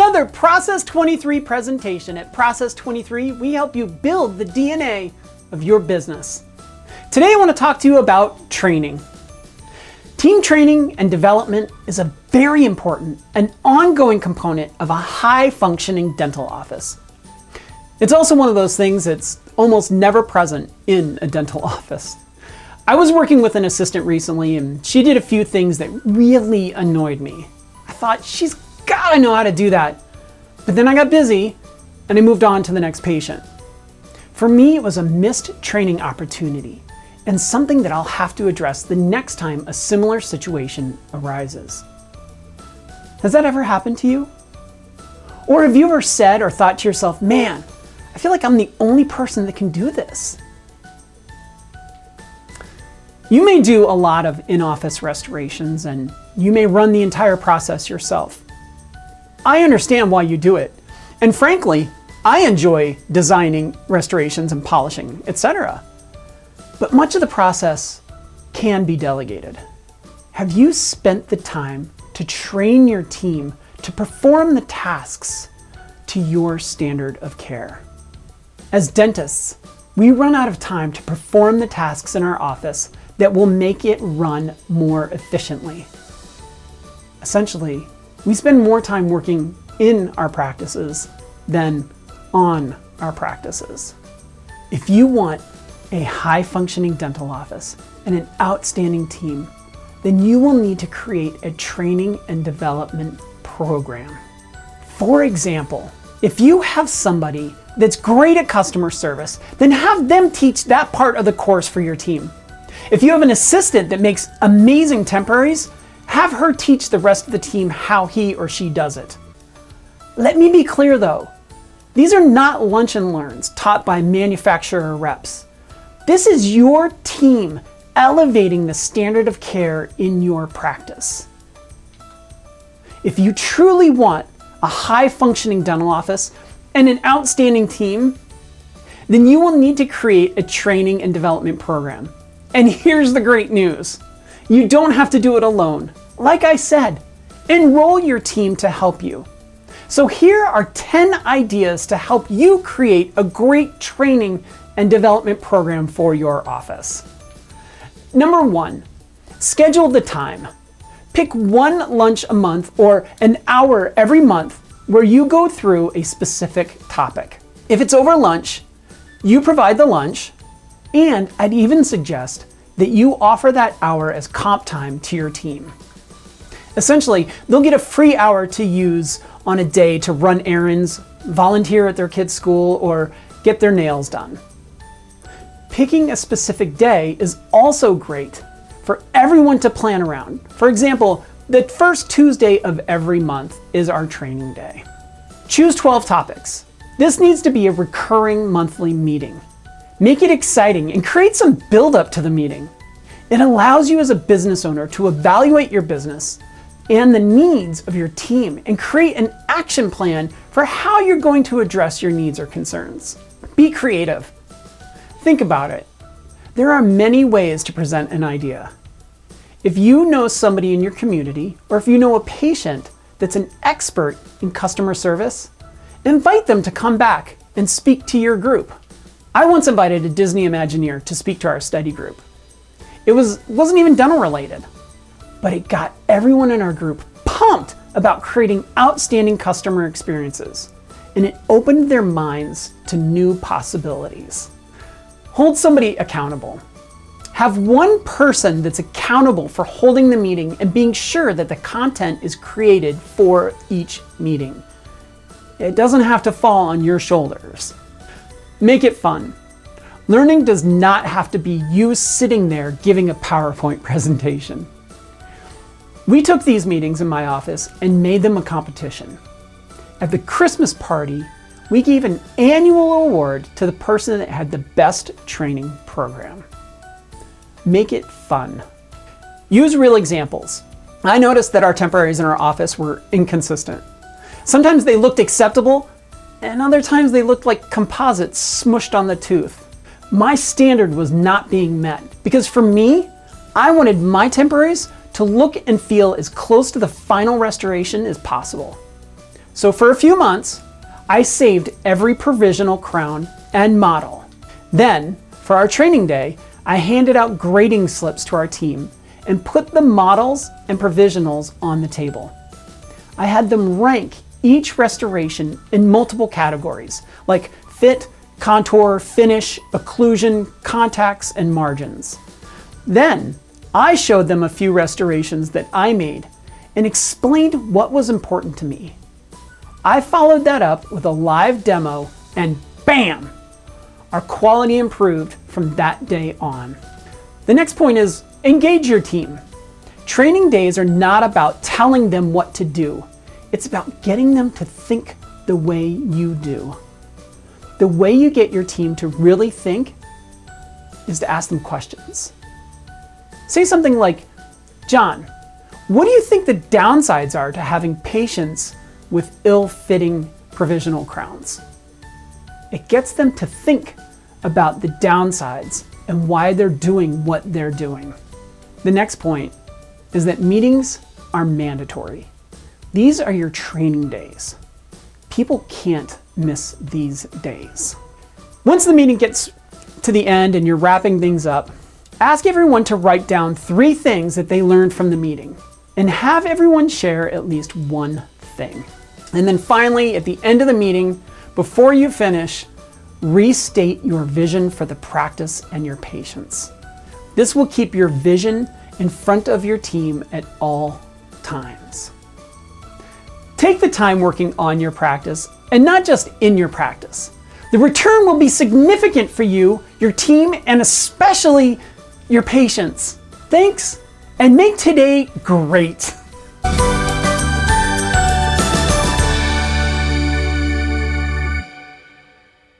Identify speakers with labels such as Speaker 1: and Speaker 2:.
Speaker 1: another Process 23 presentation. At Process 23, we help you build the DNA of your business. Today I want to talk to you about training. Team training and development is a very important and ongoing component of a high-functioning dental office. It's also one of those things that's almost never present in a dental office. I was working with an assistant recently and she did a few things that really annoyed me. I thought, she's gotta know how to do that. But then I got busy and I moved on to the next patient. For me, it was a missed training opportunity and something that I'll have to address the next time a similar situation arises. Has that ever happened to you? Or have you ever said or thought to yourself, man, I feel like I'm the only person that can do this? You may do a lot of in-office restorations and you may run the entire process yourself. I understand why you do it. And frankly, I enjoy designing restorations and polishing, etc. But much of the process can be delegated. Have you spent the time to train your team to perform the tasks to your standard of care? As dentists, we run out of time to perform the tasks in our office that will make it run more efficiently. Essentially, we spend more time working in our practices than on our practices. If you want a high-functioning dental office and an outstanding team, then you will need to create a training and development program. For example, if you have somebody that's great at customer service, then have them teach that part of the course for your team. If you have an assistant that makes amazing temporaries, have her teach the rest of the team how he or she does it. Let me be clear though, these are not lunch and learns taught by manufacturer reps. This is your team elevating the standard of care in your practice. If you truly want a high-functioning dental office and an outstanding team, then you will need to create a training and development program. And here's the great news. You don't have to do it alone. Like I said, enroll your team to help you. So here are 10 ideas to help you create a great training and development program for your office. Number 1, schedule the time. Pick one lunch a month or an hour every month where you go through a specific topic. If it's over lunch, you provide the lunch, and I'd even suggest that you offer that hour as comp time to your team. Essentially, they'll get a free hour to use on a day to run errands, volunteer at their kids' school, or get their nails done. Picking a specific day is also great for everyone to plan around. For example, the first Tuesday of every month is our training day. Choose 12 topics. This needs to be a recurring monthly meeting. Make it exciting and create some build-up to the meeting. It allows you as a business owner to evaluate your business and the needs of your team and create an action plan for how you're going to address your needs or concerns. Be creative. Think about it. There are many ways to present an idea. If you know somebody in your community, or if you know a patient that's an expert in customer service, invite them to come back and speak to your group. I once invited a Disney Imagineer to speak to our study group. It wasn't even dental related, but it got everyone in our group pumped about creating outstanding customer experiences, and it opened their minds to new possibilities. Hold somebody accountable. Have one person that's accountable for holding the meeting and being sure that the content is created for each meeting. It doesn't have to fall on your shoulders. Make it fun. Learning does not have to be you sitting there giving a PowerPoint presentation. We took these meetings in my office and made them a competition. At the Christmas party, we gave an annual award to the person that had the best training program. Make it fun. Use real examples. I noticed that our temporaries in our office were inconsistent. Sometimes they looked acceptable, and other times they looked like composites smushed on the tooth. My standard was not being met because for me, I wanted my temporaries to look and feel as close to the final restoration as possible. So for a few months, I saved every provisional crown and model. Then, for our training day, I handed out grading slips to our team and put the models and provisionals on the table. I had them rank each restoration in multiple categories, like fit, contour, finish, occlusion, contacts, and margins. Then, I showed them a few restorations that I made and explained what was important to me. I followed that up with a live demo and bam! Our quality improved from that day on. The next point is engage your team. Training days are not about telling them what to do. It's about getting them to think the way you do. The way you get your team to really think is to ask them questions. Say something like, John, what do you think the downsides are to having patients with ill-fitting provisional crowns? It gets them to think about the downsides and why they're doing what they're doing. The next point is that meetings are mandatory. These are your training days. People can't miss these days. Once the meeting gets to the end and you're wrapping things up, ask everyone to write down 3 things that they learned from the meeting and have everyone share at least one thing. And then finally, at the end of the meeting, before you finish, restate your vision for the practice and your patients. This will keep your vision in front of your team at all times. Take the time working on your practice and not just in your practice. The return will be significant for you, your team, and especially your patients. Thanks, and make today great.